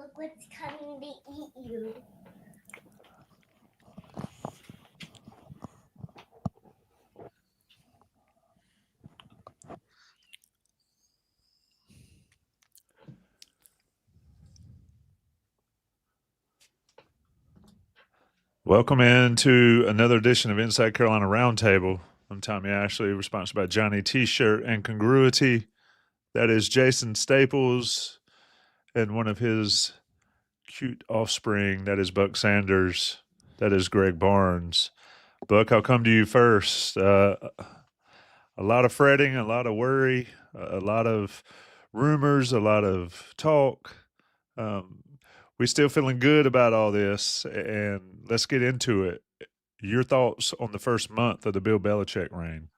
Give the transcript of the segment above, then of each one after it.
Look what's coming to eat you. Welcome into another edition of Inside Carolina Roundtable. I'm Tommy Ashley, responsible by Johnny T-Shirt and Congruity. That is Jason Staples and one of his cute offspring. That is Buck Sanders. That is Greg Barnes. Buck, I'll come to you first. A lot of fretting, a lot of worry, a lot of rumors, a lot of talk. We still feeling good about all this, and let's get into it. Your thoughts on the first month of the Bill Belichick reign?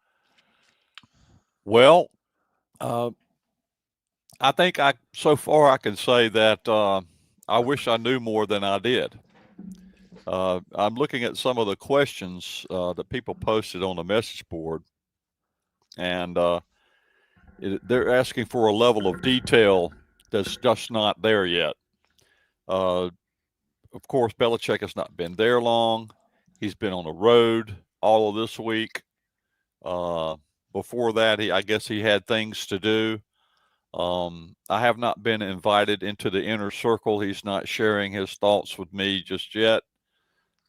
Well, I think so far I can say that I wish I knew more than I did. I'm looking at some of the questions that people posted on the message board, and they're asking for a level of detail that's just not there yet. Of course, Belichick has not been there long. He's been on the road all of this week. Before that, I guess he had things to do. I have not been invited into the inner circle. He's not sharing his thoughts with me just yet.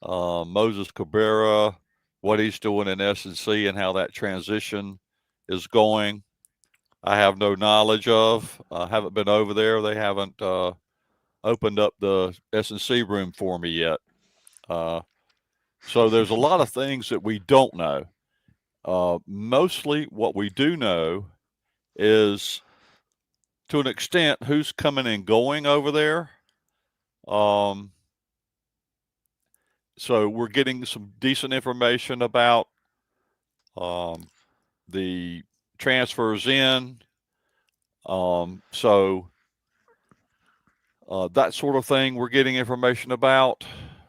Moses Cabrera, what he's doing in S&C and how that transition is going, I have no knowledge of. I haven't been over there. They haven't opened up the S&C room for me yet. So there's a lot of things that we don't know. Mostly what we do know is, to an extent, who's coming and going over there. So we're getting some decent information about the transfers in. So that sort of thing we're getting information about.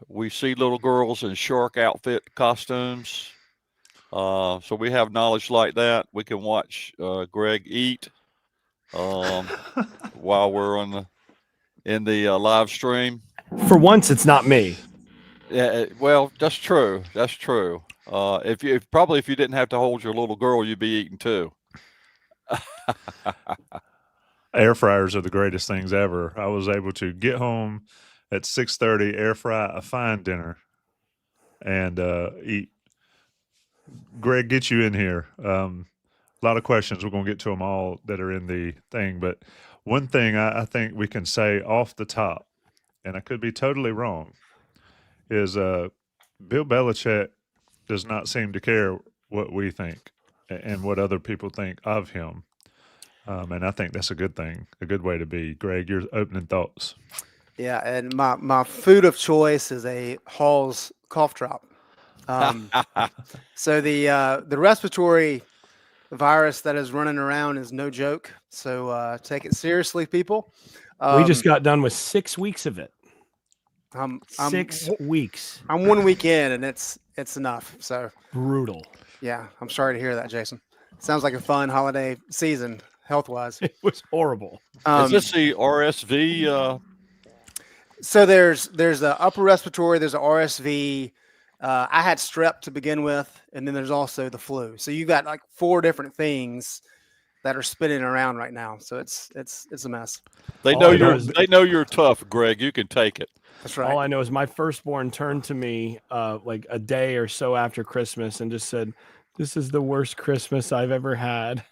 We see little girls in shark outfit costumes. So we have knowledge like that. We can watch Greg eat while we're in the live stream. For once, it's not me. Yeah, well, that's true. That's true. If you didn't have to hold your little girl, you'd be eating too. Air fryers are the greatest things ever. I was able to get home at 6:30, air fry a fine dinner, and eat. Greg, get you in here. A lot of questions. We're going to get to them all that are in the thing. But one thing I think we can say off the top, and I could be totally wrong, is Bill Belichick does not seem to care what we think and what other people think of him. And I think that's a good thing, a good way to be. Greg, your opening thoughts. Yeah, and my food of choice is a Hall's cough drop. So the respiratory virus that is running around is no joke. So take it seriously, people. We just got done with 6 weeks of it. 6 weeks. I'm 1 week in, and it's enough. So brutal. Yeah, I'm sorry to hear that, Jason. Sounds like a fun holiday season, health-wise. It was horrible. Is this the RSV? So there's the upper respiratory, there's a RSV. I had strep to begin with, and then there's also the flu. So you got like 4 different things that are spinning around right now. So it's a mess. They know you're tough, Greg. You can take it. That's right. All I know is my firstborn turned to me like a day or so after Christmas and just said, "This is the worst Christmas I've ever had."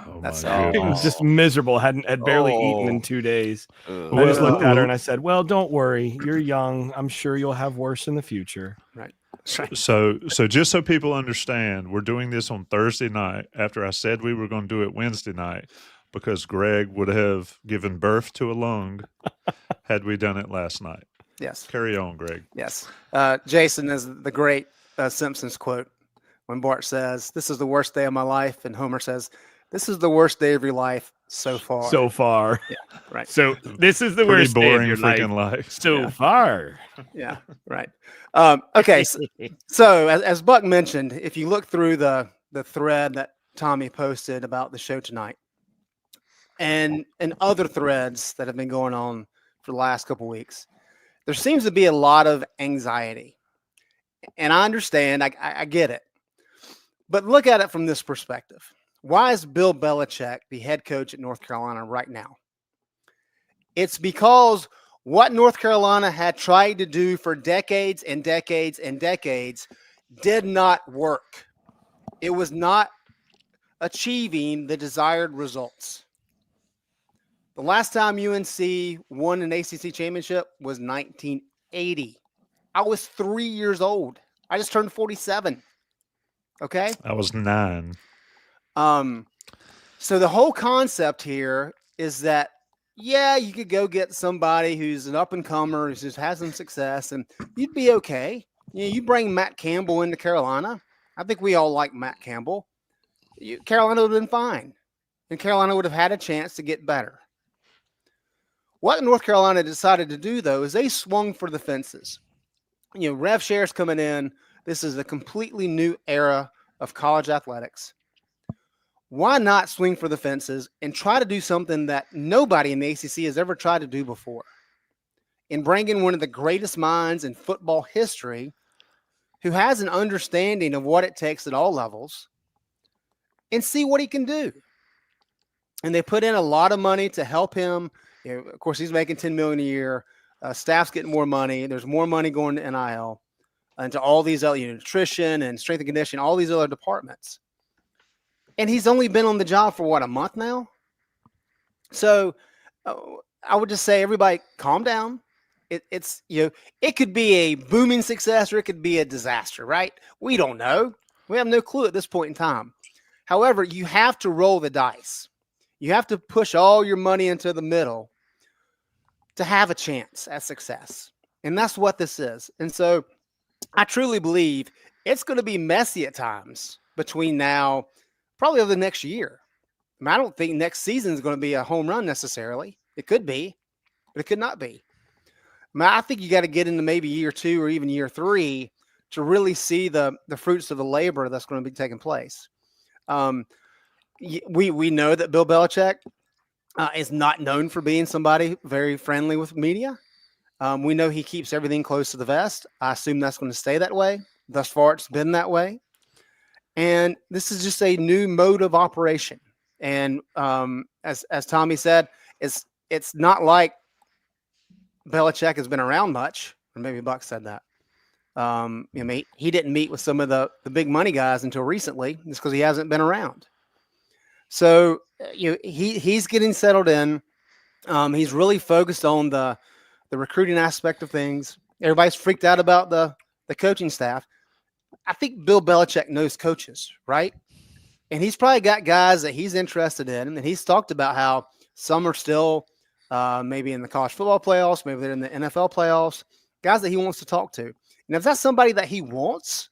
Oh, That's It was just miserable. Had barely eaten in 2 days. I just looked at her and I said, "Well, don't worry. You're young. I'm sure you'll have worse in the future." Right. So just so people understand, we're doing this on Thursday night after I said we were going to do it Wednesday night because Greg would have given birth to a lung had we done it last night. Yes. Carry on, Greg. Yes. Jason is the great Simpsons quote when Bart says, "This is the worst day of my life," and Homer says, "This is the worst day of your life so far." So far. Yeah. Right. So this is the Pretty worst day of boring your freaking life. life. So far. Yeah. Right. Okay. So as Buck mentioned, if you look through the thread that Tommy posted about the show tonight and other threads that have been going on for the last couple of weeks, there seems to be a lot of anxiety. And I understand, I get it. But look at it from this perspective. Why is Bill Belichick the head coach at North Carolina right now? It's because what North Carolina had tried to do for decades and decades and decades did not work. It was not achieving the desired results. The last time UNC won an ACC championship was 1980. I was 3 years old. I just turned 47. Okay? I was 9. So the whole concept here is that, yeah, you could go get somebody who's an up-and-comer, who just has some success, and you'd be okay. You bring Matt Campbell into Carolina. I think we all like Matt Campbell. Carolina would have been fine, and Carolina would have had a chance to get better. What North Carolina decided to do, though, is they swung for the fences. Rev share's coming in. This is a completely new era of college athletics. Why not swing for the fences and try to do something that nobody in the ACC has ever tried to do before? And bring in one of the greatest minds in football history who has an understanding of what it takes at all levels and see what he can do. And they put in a lot of money to help him. Of course, he's making $10 million a year. Staff's getting more money. There's more money going to NIL and to all these other nutrition and strength and conditioning, all these other departments. And he's only been on the job for a month now? So I would just say, everybody calm down. It could be a booming success or it could be a disaster, right? We don't know. We have no clue at this point in time. However, you have to roll the dice. You have to push all your money into the middle to have a chance at success. And that's what this is. And so I truly believe it's going to be messy at times between now, probably over the next year. I don't think next season is going to be a home run necessarily. It could be, but it could not be. I think you got to get into maybe year 2 or even year 3 to really see the fruits of the labor that's going to be taking place. We know that Bill Belichick is not known for being somebody very friendly with media. We know he keeps everything close to the vest. I assume that's going to stay that way. Thus far, it's been that way. And this is just a new mode of operation. And as Tommy said, it's not like Belichick has been around much, or maybe Buck said that. He didn't meet with some of the big money guys until recently, just because he hasn't been around. So he's getting settled in. He's really focused on the recruiting aspect of things. Everybody's freaked out about the coaching staff. I think Bill Belichick knows coaches, right? And he's probably got guys that he's interested in. And he's talked about how some are still maybe in the college football playoffs, maybe they're in the NFL playoffs, guys that he wants to talk to. And if that's somebody that he wants,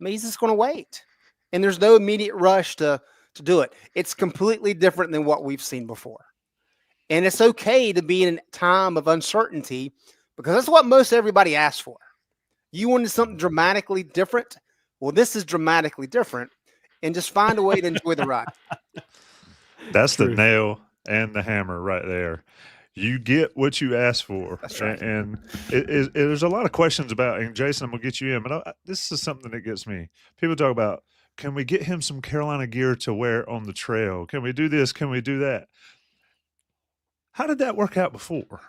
he's just going to wait. And there's no immediate rush to do it. It's completely different than what we've seen before. And it's okay to be in a time of uncertainty because that's what most everybody asks for. You wanted something dramatically different? Well, this is dramatically different. And just find a way to enjoy the ride. That's the nail and the hammer right there. You get what you ask for. That's right. And there's a lot of questions about, and Jason, I'm going to get you in, but this is something that gets me. People talk about, can we get him some Carolina gear to wear on the trail? Can we do this? Can we do that? How did that work out before?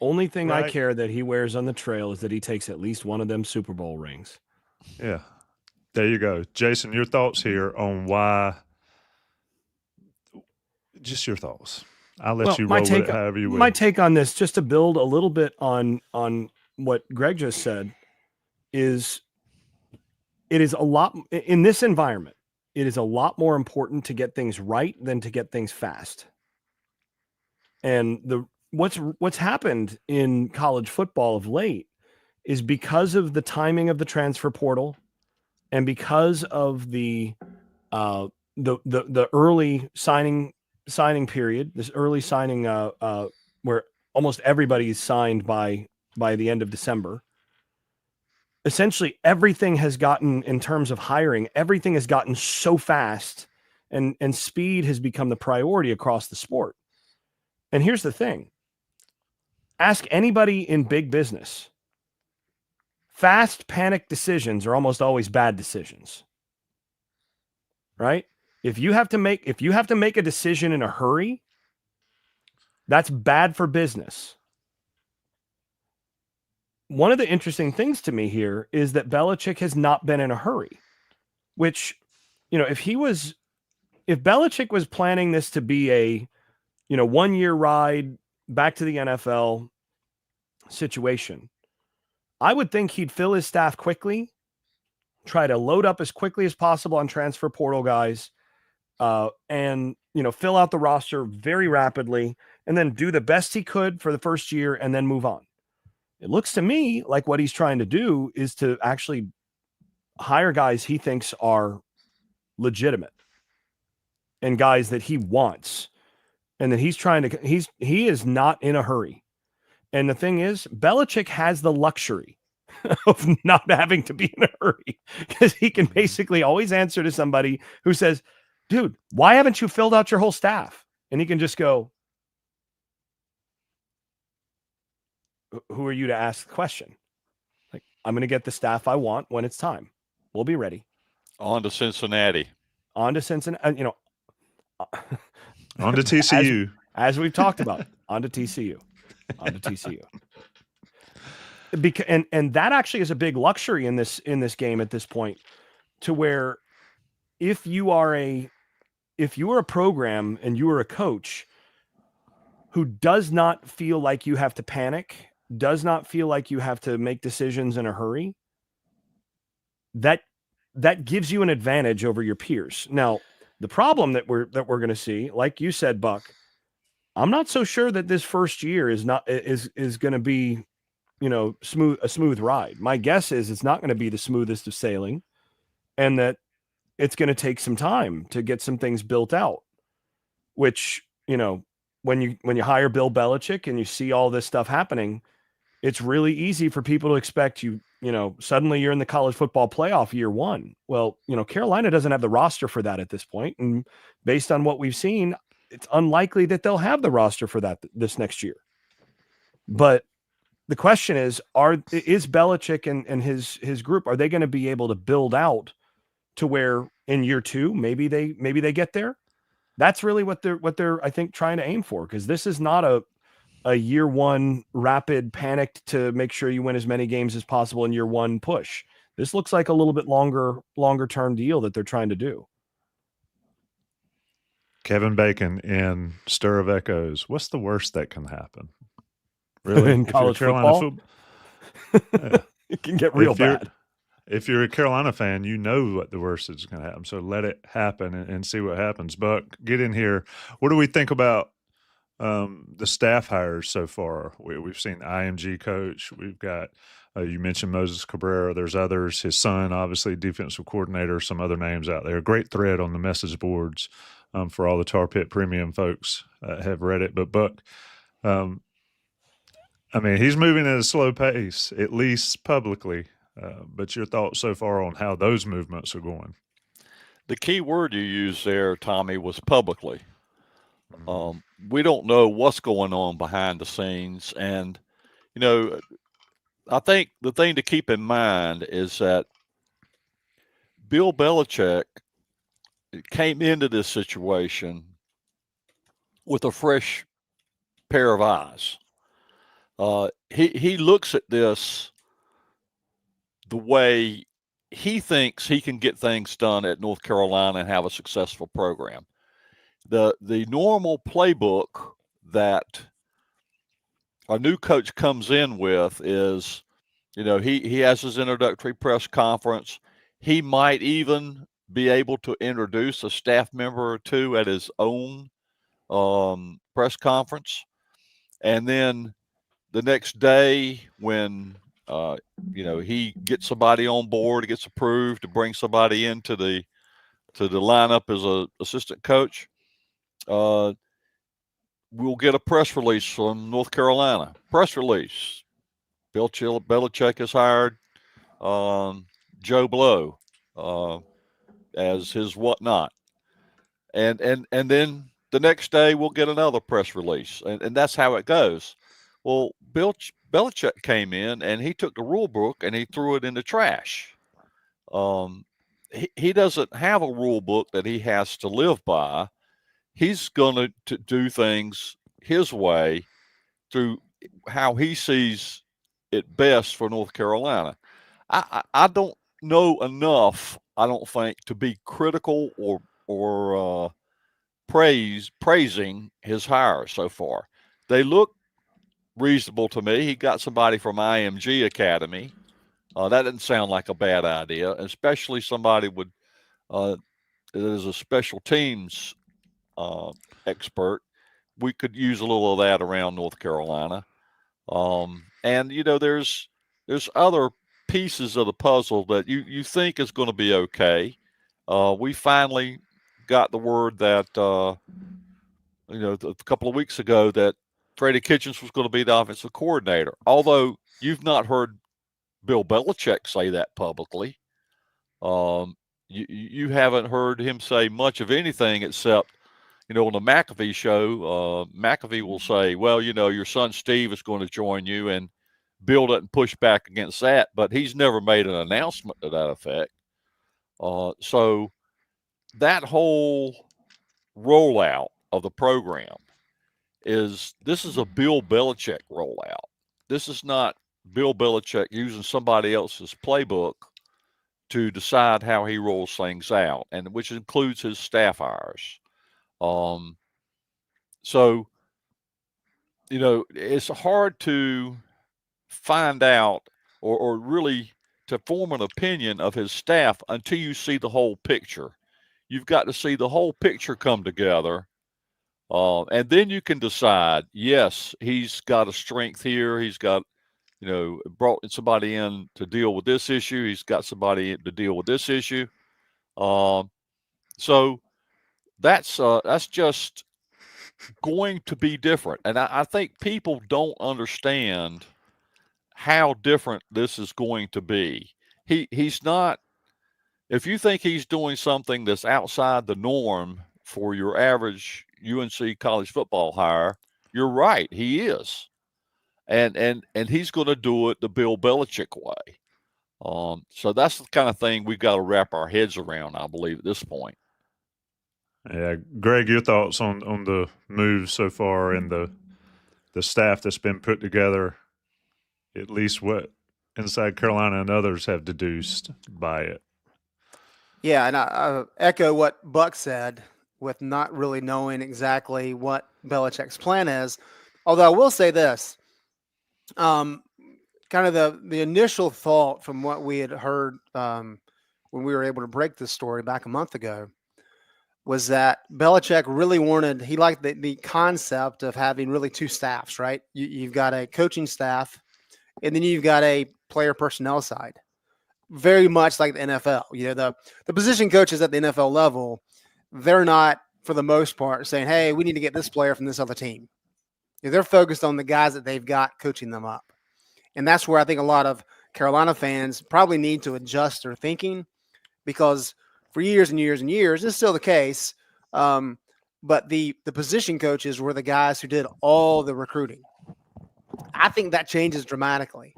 Only thing Right? I care that he wears on the trail is that he takes at least one of them Super Bowl rings. Yeah. There you go. Jason, your thoughts here on why, just your thoughts. I'll let you roll with it however you will. My take on this, just to build a little bit on what Greg just said, is it is a lot in this environment. It is a lot more important to get things right than to get things fast. And what's happened in college football of late is because of the timing of the transfer portal and because of the early signing period, this early signing where almost everybody is signed by the end of December. Essentially, everything has gotten, in terms of hiring, everything has gotten so fast, and speed has become the priority across the sport. And here's the thing. Ask anybody in big business. Fast, panic decisions are almost always bad decisions. Right? If you have to make a decision in a hurry, that's bad for business. One of the interesting things to me here is that Belichick has not been in a hurry, which, if Belichick was planning this to be a, 1-year ride back to the NFL situation, I would think he'd fill his staff quickly, try to load up as quickly as possible on transfer portal guys, and fill out the roster very rapidly, and then do the best he could for the first year and then move on. It looks to me like what he's trying to do is to actually hire guys he thinks are legitimate and guys that he wants, and that he is not in a hurry. And the thing is, Belichick has the luxury of not having to be in a hurry, because he can basically always answer to somebody who says, dude, why haven't you filled out your whole staff? And he can just go, who are you to ask the question? Like, I'm going to get the staff I want when it's time. We'll be ready. On to Cincinnati. On to Cincinnati, On to TCU. As we've talked about, on to TCU. On to TCU. And that actually is a big luxury in this game at this point, to where if you are a program and you are a coach who does not feel like you have to panic, does not feel like you have to make decisions in a hurry, that gives you an advantage over your peers. Now, the problem that we're going to see, like you said, Buck, I'm not so sure that this first year is going to be, a smooth ride. My guess is it's not going to be the smoothest of sailing, and that it's going to take some time to get some things built out, which, when you hire Bill Belichick and you see all this stuff happening, it's really easy for people to expect suddenly you're in the college football playoff year one. Well, Carolina doesn't have the roster for that at this point. And based on what we've seen, it's unlikely that they'll have the roster for that this next year. But the question is Belichick and his group, are they going to be able to build out to where in year two, maybe they get there? That's really what they're I think trying to aim for, because this is not a year one rapid panic to make sure you win as many games as possible in year one push. This looks like a little bit longer term deal that they're trying to do. Kevin Bacon in Stir of Echoes. What's the worst that can happen? Really? In college football? Yeah. It can get real bad. If you're a Carolina fan, you know what the worst is going to happen. So let it happen and see what happens. Buck, get in here. What do we think about the staff hires so far? We've seen IMG coach. We've got, you mentioned Moses Cabrera. There's others. His son, obviously, defensive coordinator, some other names out there. Great thread on the message boards for all the Tar Pit Premium folks have read it. But Buck, he's moving at a slow pace, at least publicly. But your thoughts so far on how those movements are going? The key word you used there, Tommy, was publicly. We don't know what's going on behind the scenes. And, I think the thing to keep in mind is that Bill Belichick came into this situation with a fresh pair of eyes. He looks at this the way he thinks he can get things done at North Carolina and have a successful program. The normal playbook that a new coach comes in with is, he has his introductory press conference. He might even be able to introduce a staff member or two at his own press conference. And then the next day when he gets somebody on board, gets approved to bring somebody into the lineup as a assistant coach, we'll get a press release from North Carolina. Press release: Bill Belichick has hired Joe Blow as his whatnot, and then the next day we'll get another press release, and that's how it goes. Well, Belichick came in and he took the rule book and he threw it in the trash. He doesn't have a rule book that he has to live by. He's going to do things his way through how he sees it best for North Carolina. I don't know enough, I don't think, to be critical or praising his hires so far. They look reasonable to me. He got somebody from IMG Academy. That didn't sound like a bad idea, especially somebody that is a special teams expert. We could use a little of that around North Carolina. And there's other pieces of the puzzle that you think is going to be okay. We finally got the word that a couple of weeks ago that Freddie Kitchens was going to be the offensive coordinator. Although you've not heard Bill Belichick say that publicly, you haven't heard him say much of anything except, on the McAfee show, McAfee will say, well, your son Steve is going to join you, and Bill doesn't push back against that, but he's never made an announcement to that effect. So that whole rollout of the program this is a Bill Belichick rollout. This is not Bill Belichick using somebody else's playbook to decide how he rolls things out, and which includes his staff hires. So, it's hard to find out or really to form an opinion of his staff until you see the whole picture. You've got to see the whole picture come together. And then you can decide, yes, he's got a strength here. He's got, brought somebody in to deal with this issue. He's got somebody in to deal with this issue. So that's just going to be different. And I think people don't understand how different this is going to be. He's not, if you think he's doing something that's outside the norm for your average UNC college football hire, you're right, he is. And he's going to do it the Bill Belichick way. So that's the kind of thing we've got to wrap our heads around, I believe, at this point. Yeah, Greg, your thoughts on the move so far and the staff that's been put together, at least what Inside Carolina and others have deduced by it. Yeah, and I echo what Buck said with not really knowing exactly what Belichick's plan is. Although I will say this, kind of the initial thought from what we had heard when we were able to break this story back a month ago was that Belichick really he liked the concept of having really two staffs, right? You've got a coaching staff, and then you've got a player personnel side. Very much like the NFL. The position coaches at the NFL level, they're not, for the most part, saying, hey, we need to get this player from this other team. They're focused on the guys that they've got coaching them up. And that's where I think a lot of Carolina fans probably need to adjust their thinking, because for years and years and years, it's still the case. But the position coaches were the guys who did all the recruiting. I think that changes dramatically.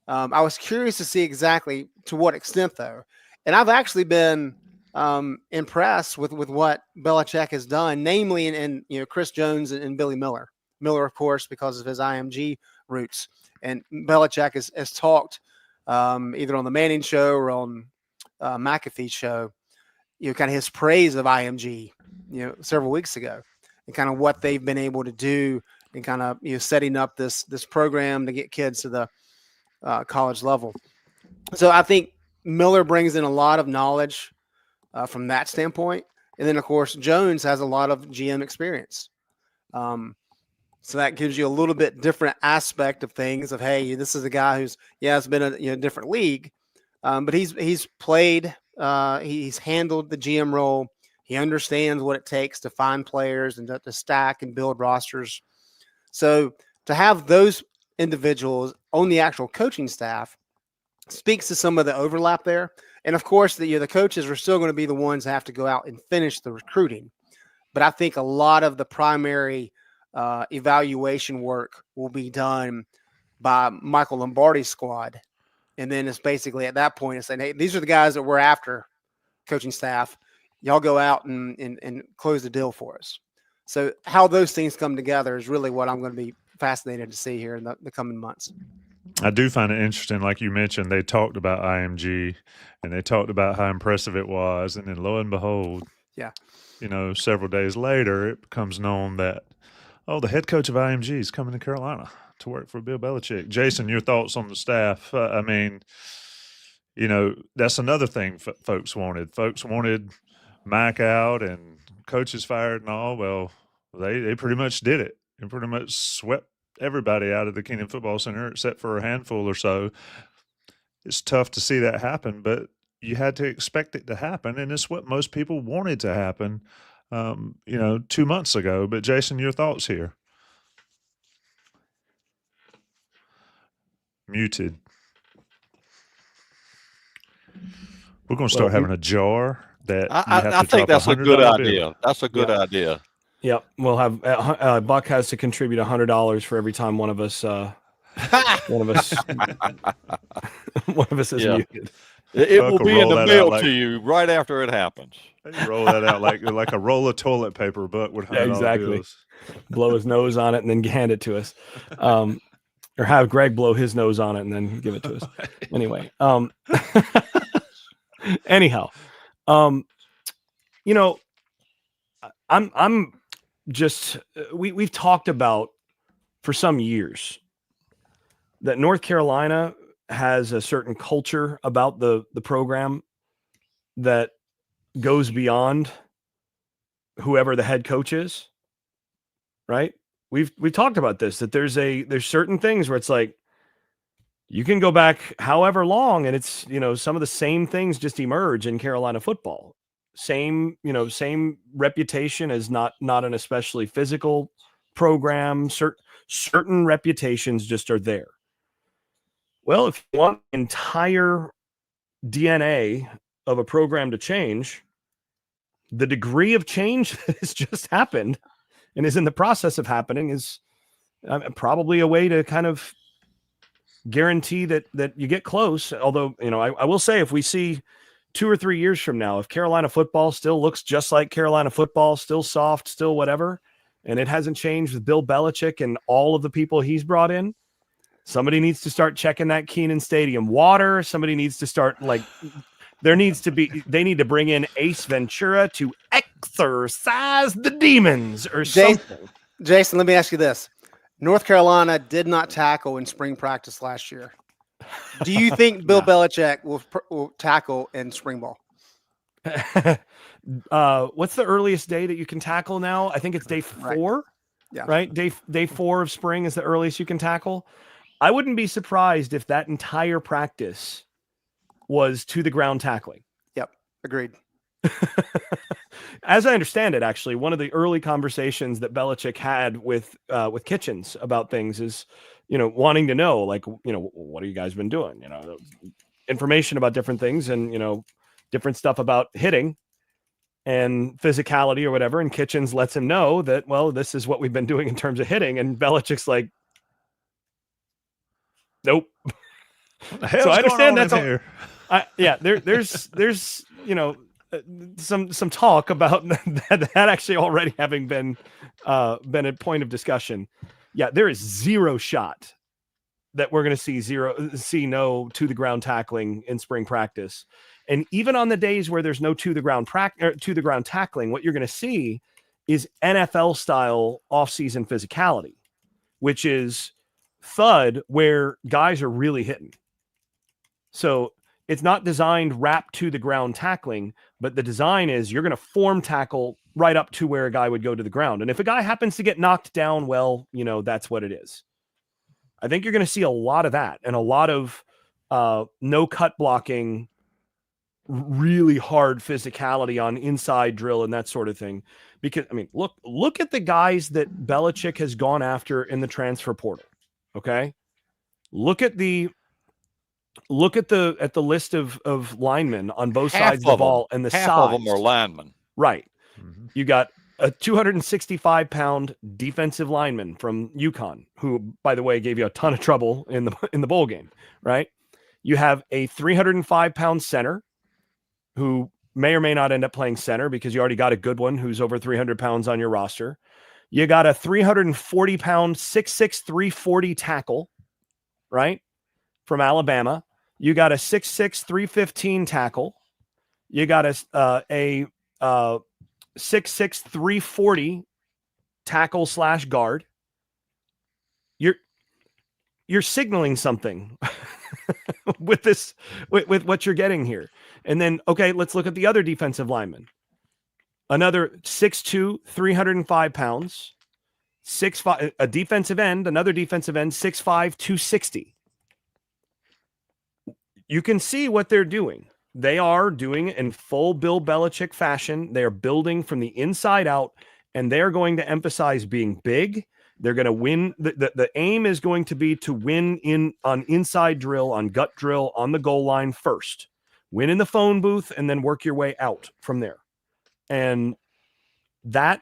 I was curious to see exactly to what extent, though. And I've actually been impressed with what Belichick has done, namely in Chris Jones and Billy Miller. Miller, of course, because of his IMG roots. And Belichick has talked either on the Manning show or on McAfee's show, kind of his praise of IMG, several weeks ago, and kind of what they've been able to do and kind of setting up this program to get kids to the college level. So I think Miller brings in a lot of knowledge from that standpoint. And then, of course, Jones has a lot of GM experience. So that gives you a little bit different aspect of things of, hey, this is a guy who's, it's been a different league, but he's played, he's handled the GM role. He understands what it takes to find players and to stack and build rosters. So to have those individuals on the actual coaching staff speaks to some of the overlap there. And of course, the coaches are still going to be the ones that have to go out and finish the recruiting. But I think a lot of the primary evaluation work will be done by Michael Lombardi's squad. And then it's basically at that point, it's saying, hey, these are the guys that we're after, coaching staff. Y'all go out and close the deal for us. So how those things come together is really what I'm going to be fascinated to see here in the coming months. I do find it interesting. Like you mentioned, they talked about IMG and they talked about how impressive it was. And then lo and behold, several days later, it becomes known that, the head coach of IMG is coming to Carolina to work for Bill Belichick. Jason, your thoughts on the staff? That's another thing folks wanted. Folks wanted Mike out and coaches fired and all. Well, they pretty much did it and pretty much swept everybody out of the Keenan Football Center except for a handful or so. It's tough to see that happen, but you had to expect it to happen, and it's what most people wanted to happen, 2 months ago. But Jason, your thoughts here? Muted. We're going to start having a jar that I think that's a good idea. That's a good idea. Yep, we'll have Buck has to contribute $100 for every time one of us one of us is muted. It will be in the mail to you right after it happens. You roll that out like a roll of toilet paper, but with $100 exactly. bills. Blow his nose on it and then hand it to us, or have Greg blow his nose on it and then give it to us. Anyway, anyhow, I'm just we've talked about for some years that North Carolina has a certain culture about the program that goes beyond whoever the head coach is, right? We've talked about this, that there's certain things where it's like you can go back however long and it's, some of the same things just emerge in Carolina football. Same reputation as not an especially physical program. Certain reputations just are there. Well, if you want the entire DNA of a program to change, the degree of change that has just happened and is in the process of happening is probably a way to kind of guarantee that you get close. Although, I will say, if we see 2 or 3 years from now, if Carolina football still looks just like Carolina football, still soft, still whatever, and it hasn't changed with Bill Belichick and all of the people he's brought in, somebody needs to start checking that Keenan Stadium water. Somebody needs to start they need to bring in Ace Ventura to exorcise the demons or something. Jason, let me ask you this. North Carolina did not tackle in spring practice last year. Do you think Bill Belichick will tackle in spring ball? What's the earliest day that you can tackle now? I think it's day 4. Right. Yeah. Right. Day 4 of spring is the earliest you can tackle. I wouldn't be surprised if that entire practice was to the ground tackling. Yep. Agreed. As I understand it, actually, one of the early conversations that Belichick had with Kitchens about things is, wanting to know, what have you guys been doing? Information about different things and, different stuff about hitting and physicality or whatever. And Kitchens lets him know that, well, this is what we've been doing in terms of hitting. And Belichick's like, nope. So I understand that's all. There's some talk about that actually already having been a point of discussion. Yeah, there is zero shot that we're going to see no to the ground tackling in spring practice. And even on the days where there's no to the ground tackling, what you're going to see is NFL style off-season physicality, which is thud where guys are really hitting. So it's not designed wrap to the ground tackling, but the design is you're going to form tackle right up to where a guy would go to the ground. And if a guy happens to get knocked down, well, that's what it is. I think you're going to see a lot of that and a lot of no cut blocking, really hard physicality on inside drill and that sort of thing. Because, look at the guys that Belichick has gone after in the transfer portal. Okay. Look at the list of linemen on both sides of the ball and the half size. of them are linemen. Right. Mm-hmm. You got a 265-pound defensive lineman from UConn, who, by the way, gave you a ton of trouble in the bowl game, right? You have a 305-pound center who may or may not end up playing center because you already got a good one who's over 300 pounds on your roster. You got a 340-pound, 6'6", 340 tackle, right, from Alabama. You got a 6'6", 315 tackle. You got a 6'6", 340 tackle / guard. You're signaling something with this, with what you're getting here. And then, okay, let's look at the other defensive lineman. Another 6'2", 305 pounds, 6'5", a defensive end, another defensive end, 6'5", 260. You can see what they're doing. They are doing it in full Bill Belichick fashion. They are building from the inside out, and they're going to emphasize being big. They're going to win. The aim is going to be to win on inside drill, on gut drill, on the goal line first. Win in the phone booth, and then work your way out from there. And that's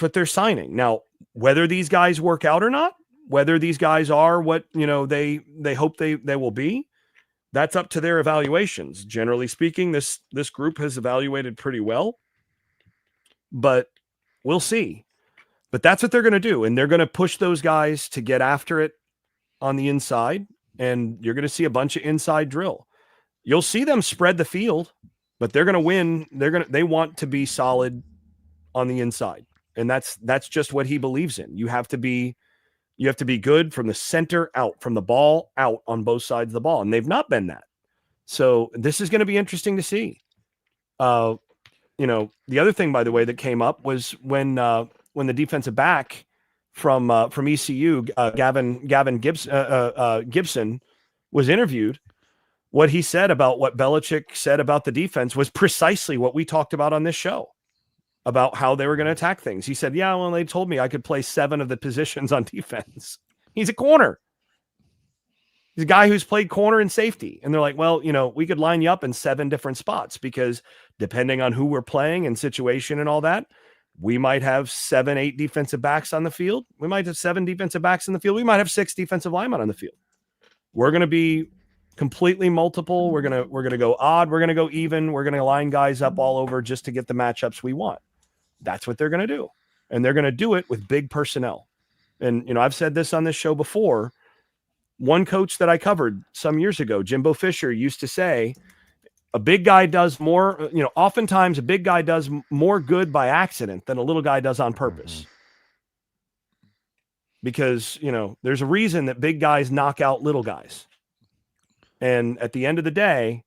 what they're signing. Now, whether these guys work out or not, whether these guys are what they hope they will be, that's up to their evaluations. Generally speaking, this group has evaluated pretty well, but we'll see. But that's what they're going to do, and they're going to push those guys to get after it on the inside, and you're going to see a bunch of inside drill. You'll see them spread the field, but they're going to win. They want to be solid on the inside, and that's just what he believes in. You have to be good from the center out, from the ball out on both sides of the ball, and they've not been that. So this is going to be interesting to see. The other thing, by the way, that came up was when the defensive back from ECU, Gavin Gibson, was interviewed. What he said about what Belichick said about the defense was precisely what we talked about on this show, about how they were going to attack things. He said, yeah, well, they told me I could play 7 of the positions on defense. He's a corner. He's a guy who's played corner and safety. And they're like, well, we could line you up in 7 different spots because depending on who we're playing and situation and all that, we might have 7, 8 defensive backs on the field. We might have 7 defensive backs in the field. We might have 6 defensive linemen on the field. We're going to be completely multiple. We're going to go odd. We're going to go even. We're going to line guys up all over just to get the matchups we want. That's what they're going to do. And they're going to do it with big personnel. And, I've said this on this show before. One coach that I covered some years ago, Jimbo Fisher, used to say, a big guy does more, oftentimes a big guy does more good by accident than a little guy does on purpose. Because, there's a reason that big guys knock out little guys. And at the end of the day,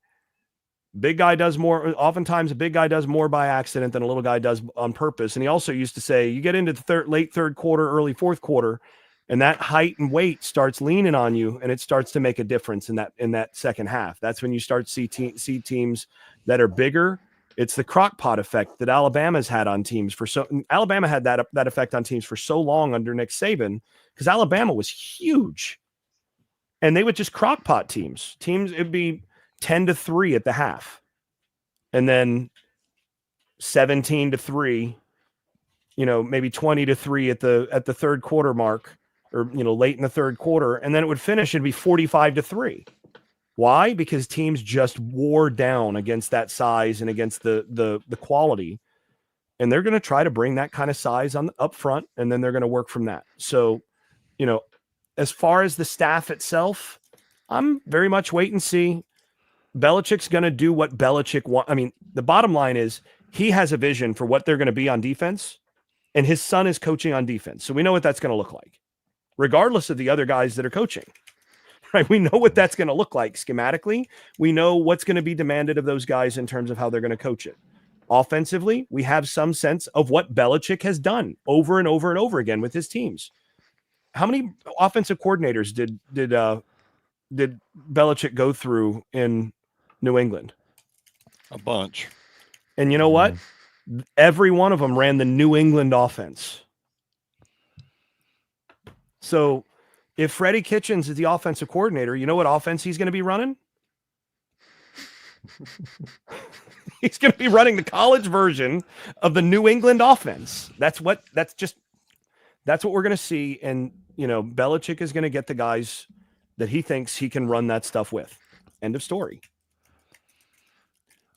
oftentimes a big guy does more by accident than a little guy does on purpose. And he also used to say, you get into the late third quarter, early fourth quarter, and that height and weight starts leaning on you, and it starts to make a difference in that second half. That's when you start see teams that are bigger. It's the crock pot effect that Alabama's had on teams Alabama had that effect on teams for so long under Nick Saban, because Alabama was huge, and they would just crock pot teams. It'd be 10-3 at the half, and then 17-3, maybe 20-3 at the third quarter mark, or late in the third quarter, and then it would finish and be 45-3. Why? Because teams just wore down against that size and against the quality, and they're going to try to bring that kind of size on up front, and then they're going to work from that. So, as far as the staff itself, I'm very much wait and see. Belichick's going to do what Belichick wants. I mean, the bottom line is he has a vision for what they're going to be on defense, and his son is coaching on defense. So we know what that's going to look like, regardless of the other guys that are coaching, right? We know what that's going to look like schematically. We know what's going to be demanded of those guys in terms of how they're going to coach it. Offensively, we have some sense of what Belichick has done over and over and over again with his teams. How many offensive coordinators did Belichick go through in New England? A bunch. And you know what? Every one of them ran the New England offense. So if Freddie Kitchens is the offensive coordinator, you know what offense he's going to be running? He's going to be running the college version of the New England offense. That's what we're going to see. And, Belichick is going to get the guys that he thinks he can run that stuff with. End of story.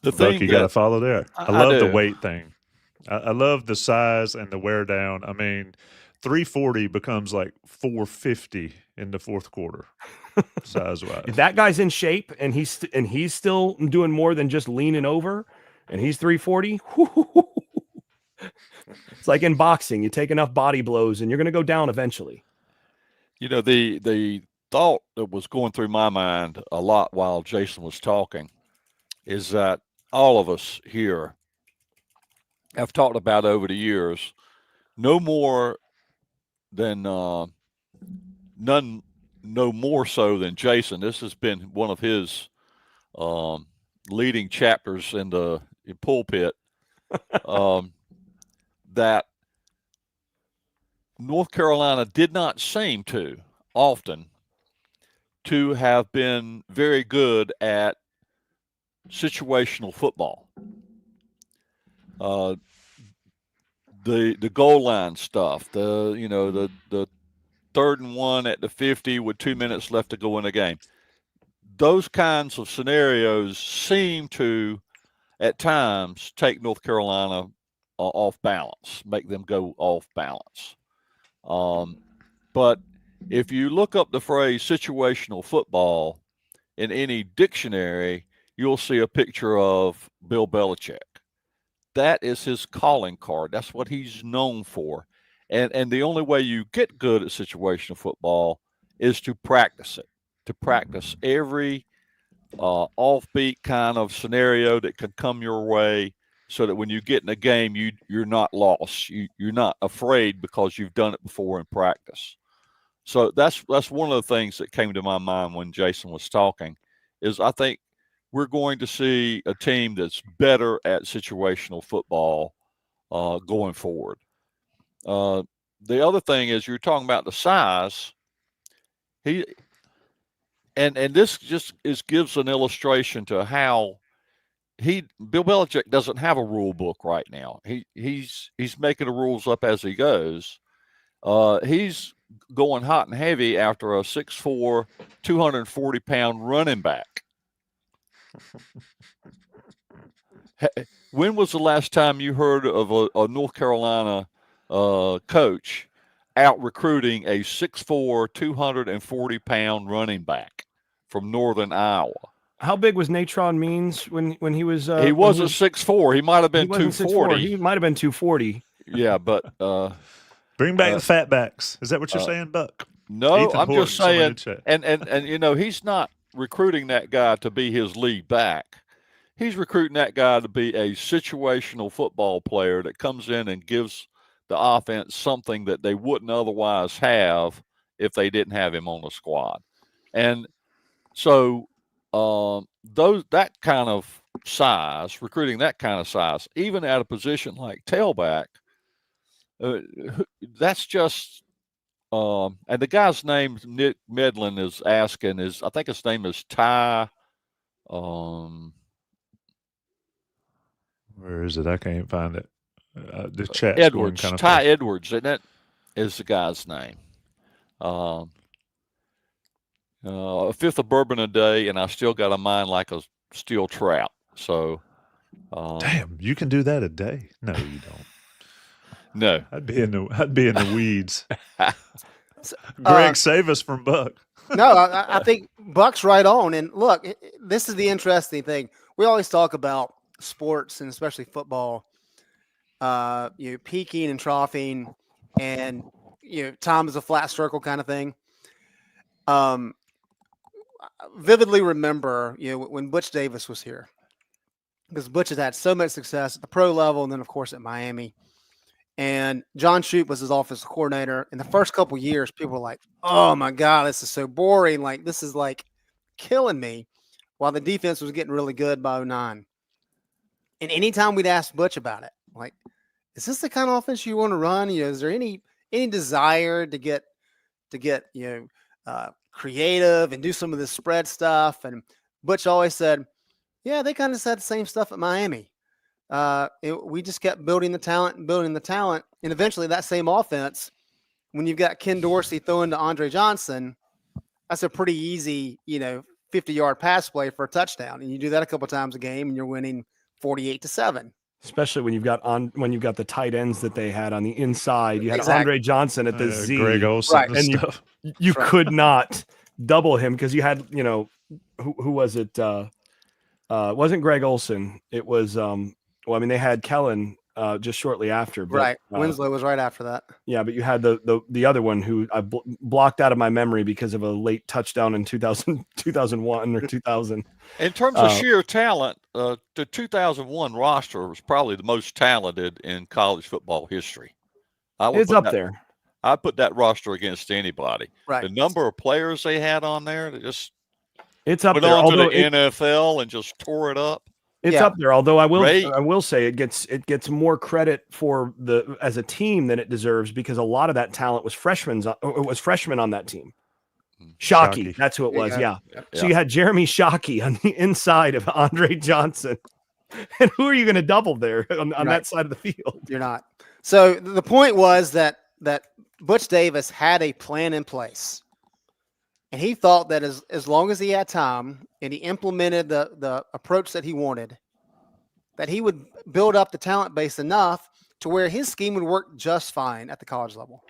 The Buck, thing you got to that follow there. I I love the do. weight thing. I love the size and the wear down. I mean, 340 becomes like 450 in the fourth quarter, size wise. If that guy's in shape and he's still doing more than just leaning over, and he's 340, it's like in boxing. You take enough body blows, and you're going to go down eventually. The thought that was going through my mind a lot while Jason was talking is that all of us here have talked about over the years, no more than none, no more so than Jason. This has been one of his leading chapters in the pulpit. That North Carolina did not seem to often to have been very good at situational football. The goal line stuff, the 3rd and 1 at the 50 with 2 minutes left to go in the game. Those kinds of scenarios seem to, at times, take North Carolina off balance, make them go off balance. But if you look up the phrase situational football in any dictionary, you'll see a picture of Bill Belichick. That is his calling card. That's what he's known for. And the only way you get good at situational football is to practice it, to practice every offbeat kind of scenario that could come your way, so that when you get in a game, you're not lost. You're not afraid because you've done it before in practice. So that's one of the things that came to my mind when Jason was talking, is I think we're going to see a team that's better at situational football going forward. The other thing is, you're talking about the size. And this just gives an illustration to how Bill Belichick doesn't have a rule book right now. He's making the rules up as he goes. He's going hot and heavy after a 6'4", 240-pound running back. When was the last time you heard of a North Carolina coach out recruiting a 6'4", 240-pound running back from Northern Iowa? How big was Natron Means when he was? He wasn't 6'4". He might have been 240. He might have been 240. Yeah, but bring back the fatbacks. Is that what you're saying, Buck? no, Ethan I'm Horton, just saying. somebody And he's not recruiting that guy to be his lead back. He's recruiting that guy to be a situational football player that comes in and gives the offense something that they wouldn't otherwise have if they didn't have him on the squad. And so that kind of size, recruiting that kind of size, even at a position like tailback, that's just and the guy's name Nick Medlin is asking I think his name is Ty. Where is it? I can't find it. The chat's Edwards, going kind of Ty fast. Edwards, and that is the guy's name. A fifth of bourbon a day, and I still got a mind like a steel trap. So, Damn, you can do that a day? No, you don't. No, I'd be in the weeds. Greg, save us from Buck. No, I think Buck's right on. And look, this is the interesting thing. We always talk about sports, and especially football, peaking and troughing, and time is a flat circle kind of thing. I vividly remember, when Butch Davis was here, because Butch has had so much success at the pro level, and then of course at Miami. And John Shoup was his offensive coordinator. In the first couple of years, people were like, "Oh my God, this is so boring! Like, this is like killing me." While the defense was getting really good by 2009. And anytime we'd ask Butch about it, like, "Is this the kind of offense you want to run? Is there any desire to get creative and do some of this spread stuff?" And Butch always said, Yeah, they kind of said the same stuff at Miami. We just kept building the talent and building the talent, and eventually that same offense, when you've got Ken Dorsey throwing to Andre Johnson, that's a pretty easy, 50-yard pass play for a touchdown, and you do that a couple times a game, and you're winning 48-7. Especially when you've got the tight ends that they had on the inside. You had Exactly. Andre Johnson at the Z, Greg Olson Right. and and stuff. you Right. could not double him because you had, who was it? It wasn't Greg Olson. It was they had Kellen just shortly after. But, Right. Winslow was right after that. Yeah, but you had the other one who I blocked out of my memory because of a late touchdown in 2001 or 2000. In terms of sheer talent, the 2001 roster was probably the most talented in college football history. It's up there. I put that roster against anybody. Right. The number of players they had on there that just It's up went there. on to the Although NFL and just tore it up. it's Yeah. up there. Although I Great. will say it gets more credit for as a team than it deserves because a lot of that talent was freshmen on that team. Shockey, Shockey. that's who it There you was. go. Yeah. Yeah. So you had Jeremy Shockey on the inside of Andre Johnson. And who are you going to double there on Right. that side of the field? You're not. So the point was that Butch Davis had a plan in place. And he thought that as long as he had time and he implemented the approach that he wanted, that he would build up the talent base enough to where his scheme would work just fine at the college level.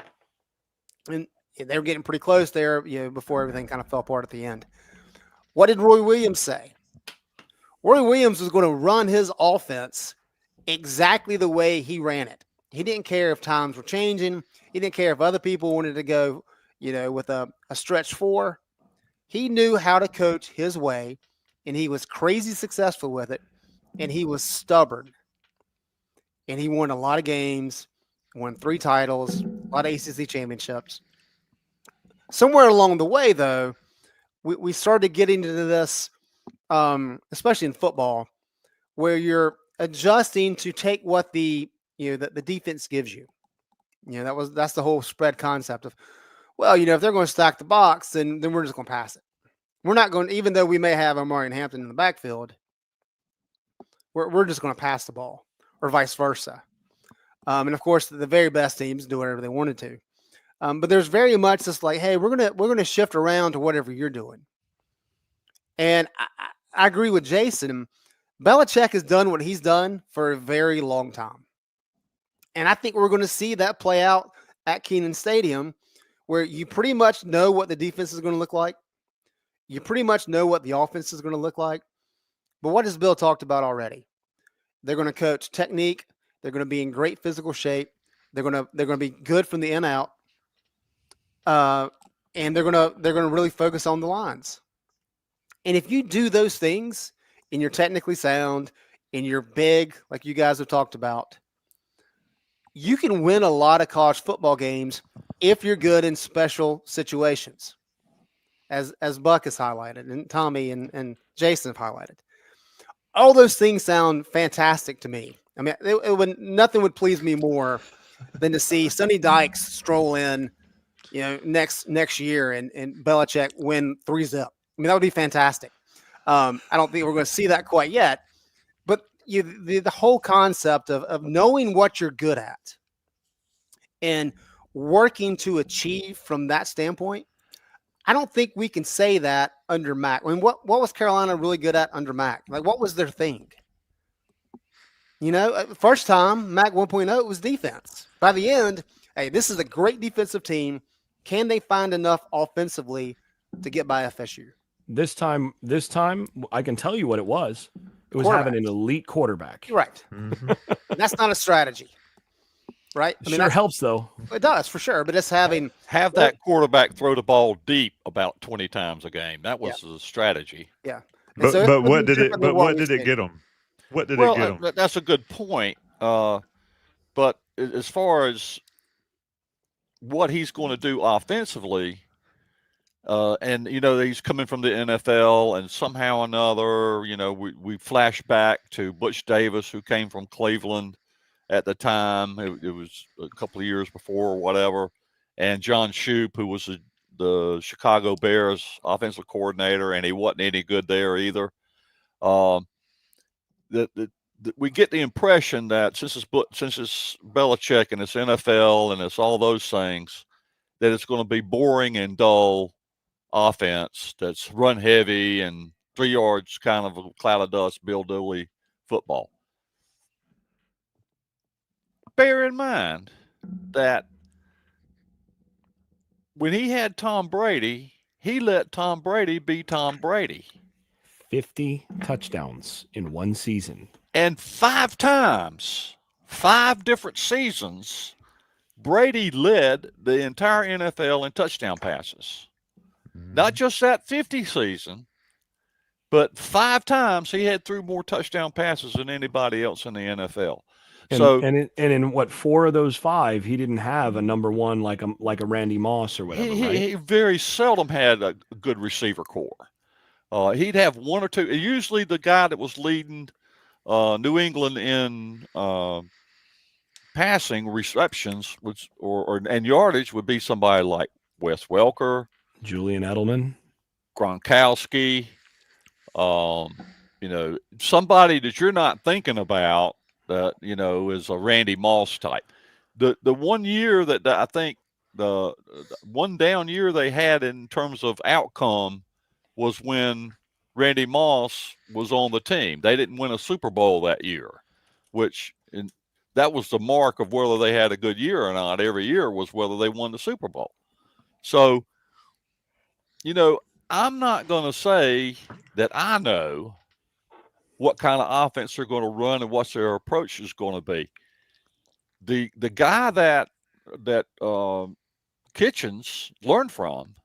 And they were getting pretty close there, before everything kind of fell apart at the end. What did Roy Williams say? Roy Williams was going to run his offense exactly the way he ran it. He didn't care if times were changing. He didn't care if other people wanted to go, with a stretch 4. He knew how to coach his way, and he was crazy successful with it, and he was stubborn. And he won a lot of games, won 3 titles, a lot of ACC championships. Somewhere along the way, though, we started getting into this, especially in football, where you're adjusting to take what the defense gives you. That's the whole spread concept of, well, if they're going to stack the box, then we're just going to pass it. We're not going, even though we may have Amari and Hampton in the backfield, we're just going to pass the ball, or vice versa. And of course, the very best teams do whatever they wanted to. But there's very much just like, hey, we're gonna shift around to whatever you're doing. And I agree with Jason. Belichick has done what he's done for a very long time. And I think we're going to see that play out at Kenan Stadium, where you pretty much know what the defense is going to look like. You pretty much know what the offense is going to look like. But what has Bill talked about already? They're going to coach technique. They're going to be in great physical shape. They're going to be good from the in out. And they're going to really focus on the lines. And if you do those things and you're technically sound and you're big, like you guys have talked about, you can win a lot of college football games if you're good in special situations, as Buck has highlighted and Tommy and Jason have highlighted. All those things sound fantastic to me. I mean, nothing would please me more than to see Sonny Dykes stroll in, next year and Belichick win 3-0. I mean, that would be fantastic. I don't think we're going to see that quite yet, but the whole concept of knowing what you're good at and working to achieve from that standpoint, I don't think we can say that under Mac. I mean, what was Carolina really good at under Mac? Like, what was their thing? First time Mac 1.0 was defense. By the end, hey, this is a great defensive team. Can they find enough offensively to get by FSU? This time, I can tell you what it was. It was having an elite quarterback. Right. Mhm. That's not a strategy, right? I mean, Sure helps, though. It does, for sure. But it's having – Have that quarterback throw the ball deep about 20 times a game. That was the strategy. yeah. But So but what did it? different than But what what we've did it seen. get them? What did Well, it get them? that's a good point. But as far as what he's going to do offensively, and he's coming from the NFL, and somehow or another, we flash back to Butch Davis, who came from Cleveland at the time. It was a couple of years before or whatever, and John Shoup, who was the Chicago Bears offensive coordinator, and he wasn't any good there either. we get the impression that since it's Belichick and it's NFL and it's all those things, that it's going to be boring and dull offense that's run heavy and 3 yards kind of a cloud of dust, Bill Dooley football. Bear in mind that when he had Tom Brady, he let Tom Brady be Tom Brady. 50 touchdowns in one season. And 5 times, 5 different seasons, Brady led the entire NFL in touchdown passes. Not just that 50 season, but 5 times he had threw more touchdown passes than anybody else in the NFL. And in what 4 of those 5, he didn't have a number one like a Randy Moss or whatever. He very seldom had a good receiver core. He'd have 1 or 2. Usually, the guy that was leading New England in passing receptions and yardage would be somebody like Wes Welker, Julian Edelman, Gronkowski. Somebody that you're not thinking about that is a Randy Moss type. The one year that I think the one down year they had in terms of outcome was when Randy Moss was on the team. They didn't win a Super Bowl that year, that was the mark of whether they had a good year or not. Every year was whether they won the Super Bowl. So, I'm not going to say that I know what kind of offense they're going to run and what their approach is going to be. The guy that Kitchens learned from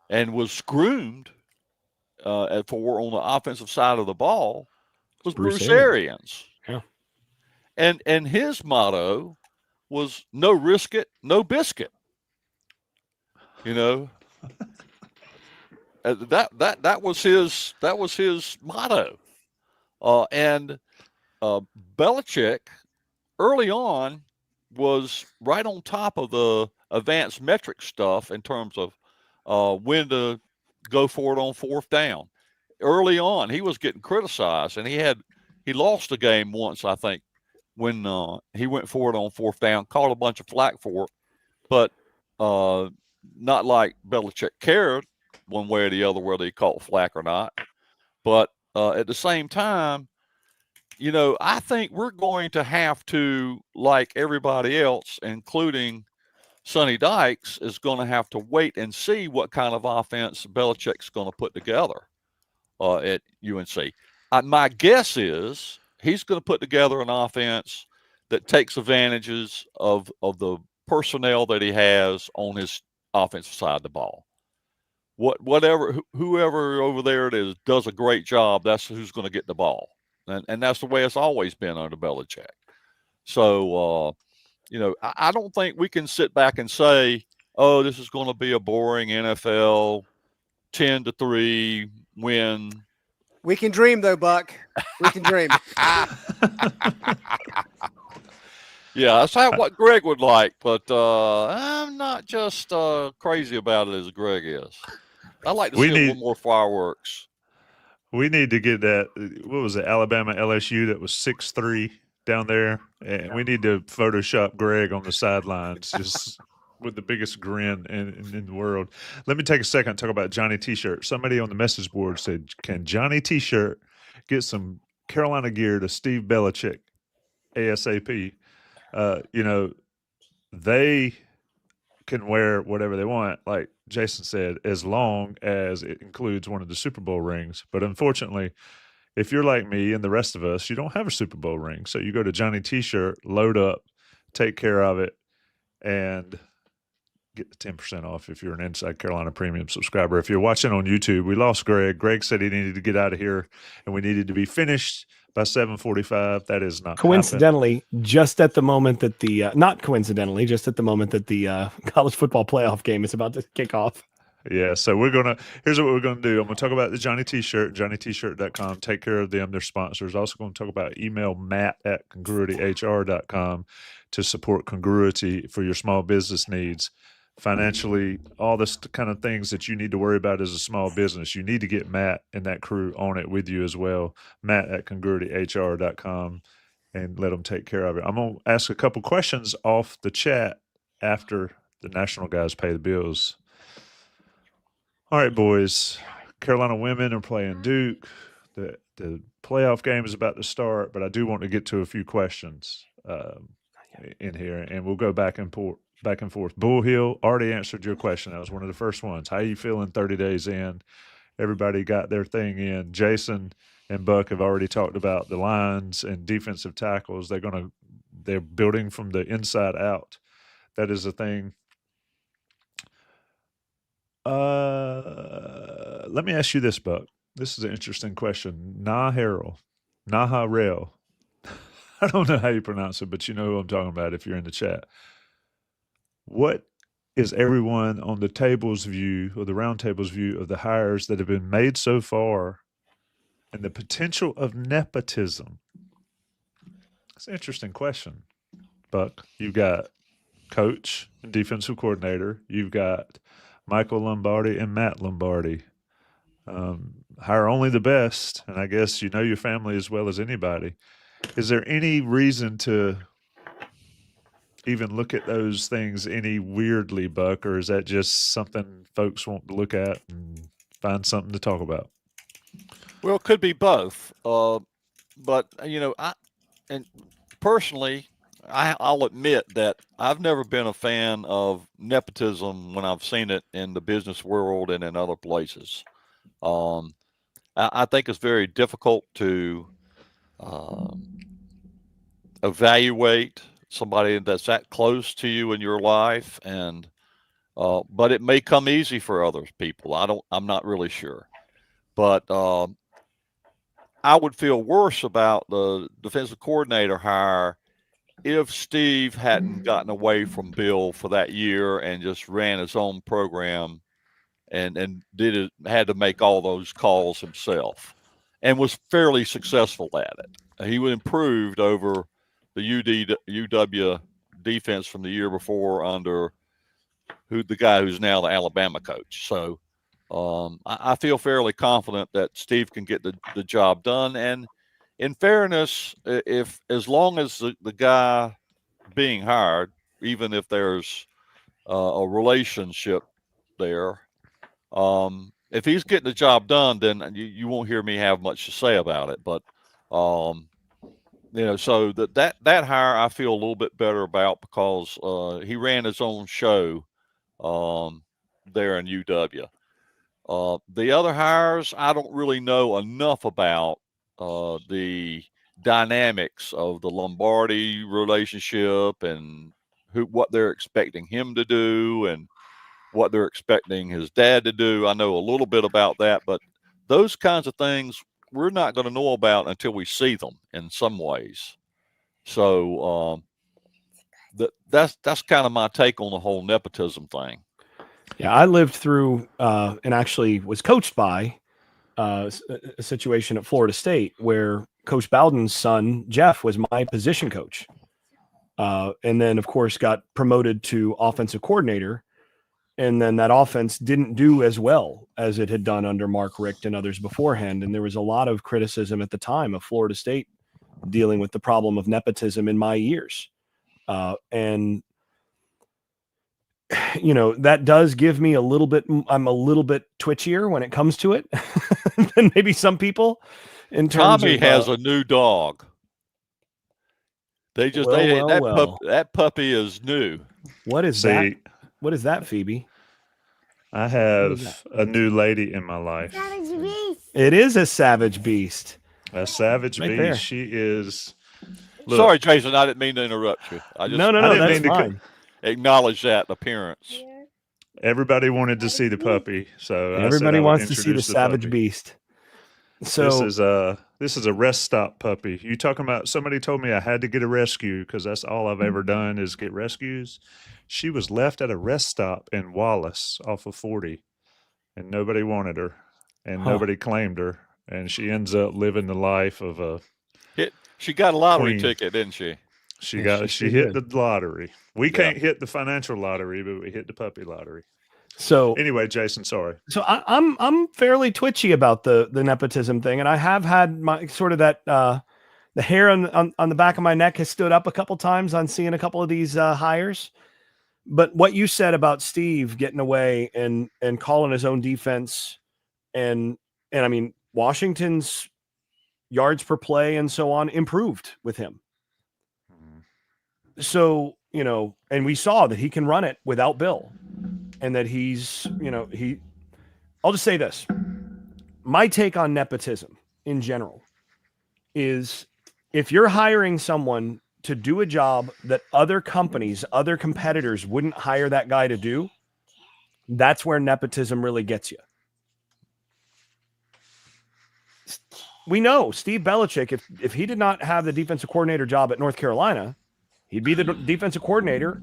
and was groomed for on the offensive side of the ball was Bruce Arians. Yeah. And his motto was no risk it, no biscuit. That was his motto. And Belichick early on was right on top of the advanced metric stuff in terms of when to go for it on 4th down. Early on, he was getting criticized, and he lost a game once, I think, when he went for it on 4th down, caught a bunch of flack for it, but not like Belichick cared one way or the other whether he caught flack or not. But at the same time, I think we're going to have to, like everybody else, including Sonny Dykes, is going to have to wait and see what kind of offense Belichick's going to put together at UNC. My guess is he's going to put together an offense that takes advantages of the personnel that he has on his offensive side of the ball. Whoever over there it is does a great job, that's who's going to get the ball. And that's the way it's always been under Belichick. So, I don't think we can sit back and say, oh, this is going to be a boring NFL 10-3 win. We can dream, though, Buck. We can dream. Yeah, that's what Greg would like, but I'm not just crazy about it as Greg is. I like to see a little more fireworks. We need to get that. What was it? Alabama LSU that was 6-3 down there, and we need to Photoshop Greg on the sidelines just with the biggest grin in the world. Let me take a second and talk about Johnny T-shirt. Somebody on the message board said, "Can Johnny T-shirt get some Carolina gear to Steve Belichick ASAP?" They can wear whatever they want, like Jason said, as long as it includes one of the Super Bowl rings. But unfortunately, if you're like me and the rest of us, you don't have a Super Bowl ring. So you go to Johnny T-shirt, load up, take care of it, and get the 10% off if you're an Inside Carolina Premium subscriber. If you're watching on YouTube, we lost Greg. Greg said he needed to get out of here, and we needed to be finished by 7:45. That is not coincidentally just at the moment that the not coincidentally, just at the moment that the college football playoff game is about to kick off. Yeah, so here's what we're gonna do. I'm gonna talk about the Johnny T-shirt, johnnytshirt.com. Take care of them, their sponsors. Also gonna talk about email matt@congruityhr.com to support Congruity for your small business needs. financially, all this kind of things that you need to worry about as a small business. You need to get Matt and that crew on it with you as well. Matt at congruityhr.com, and let them take care of it. I'm going to ask a couple questions off the chat after the national guys pay the bills. All right, boys. Carolina women are playing Duke. The playoff game is about to start, but I do want to get to a few questions in here, and we'll go back and forth. Bull Hill already answered your question. That was one of the first ones. How you feeling 30 days in? Everybody got their thing in. Jason and Buck have already talked about the lines and defensive tackles. They're building from the inside out. That is a thing. Let me ask you this, Buck. This is an interesting question. Naha Rel. I don't know how you pronounce it, but you know who I'm talking about if you're in the chat. What is everyone on the table's view, or the Roundtable's view, of the hires that have been made so far and the potential of nepotism? It's an interesting question. Buck, you've got coach and defensive coordinator. You've got Michael Lombardi and Matt Lombardi. Hire only the best, and I guess you know your family as well as anybody. Is there any reason to even look at those things any weirdly, Buck, or is that just something folks want to look at and find something to talk about? Well, it could be both. But personally, I'll admit that I've never been a fan of nepotism when I've seen it in the business world and in other places. I think it's very difficult to evaluate somebody that's that close to you in your life, and but it may come easy for other people. I'm not really sure, but I would feel worse about the defensive coordinator hire if Steve hadn't gotten away from Bill for that year and just ran his own program and had to make all those calls himself, and was fairly successful at it. He improved over the UW defense from the year before under the guy who's now the Alabama coach. So I feel fairly confident that Steve can get the job done. And in fairness, as long as the guy being hired, even if there's a relationship there, if he's getting the job done, then you won't hear me have much to say about it. But so that hire I feel a little bit better about, because he ran his own show there in UW. The other hires, I don't really know enough about the dynamics of the Lombardi relationship and what they're expecting him to do and what they're expecting his dad to do. I know a little bit about that, but those kinds of things we're not going to know about until we see them in some ways. So that's kind of my take on the whole nepotism thing. Yeah, I lived through and actually was coached by a situation at Florida State where Coach Bowden's son, Jeff, was my position coach. And then, of course, got promoted to offensive coordinator. And then that offense didn't do as well as it had done under Mark Richt and others beforehand. And there was a lot of criticism at the time of Florida State dealing with the problem of nepotism in my years. And that does give me I'm a little bit twitchier when it comes to it than maybe some people. In terms Tommy of, has a new dog. That puppy is new. What is that? What is that, Phoebe? I have a new lady in my life. Savage beast. It is a savage beast. A savage Right beast. there. She is. Look, Sorry, Jason, I didn't mean to interrupt you. No, didn't that's mean to fine. Acknowledge that appearance. everybody wanted to see the puppy, so Everybody I would wants to see the introduce savage puppy. beast. So This is a rest stop puppy. You talking about? Somebody told me I had to get a rescue because that's all I've ever done is get rescues. She was left at a rest stop in Wallace off of 40, and nobody wanted her, and nobody claimed her, and she ends up living the life of a. She got a lottery queen. ticket, didn't she? She Yeah, she sure hit did. the lottery. We Yeah. can't hit the financial lottery, but we hit the puppy lottery. So Anyway, Jason, sorry. So I'm fairly twitchy about the nepotism thing, and I have had my sort of that the hair on the back of my neck has stood up a couple times on seeing a couple of these hires. But what you said about Steve getting away and calling his own defense, and I mean Washington's yards per play and so on improved with him. So and we saw that he can run it without Bill, and that he's I'll just say this. My take on nepotism in general is if you're hiring someone to do a job that other companies, other competitors wouldn't hire that guy to do, that's where nepotism really gets you. We know Steve Belichick, if he did not have the defensive coordinator job at North Carolina, he'd be the defensive coordinator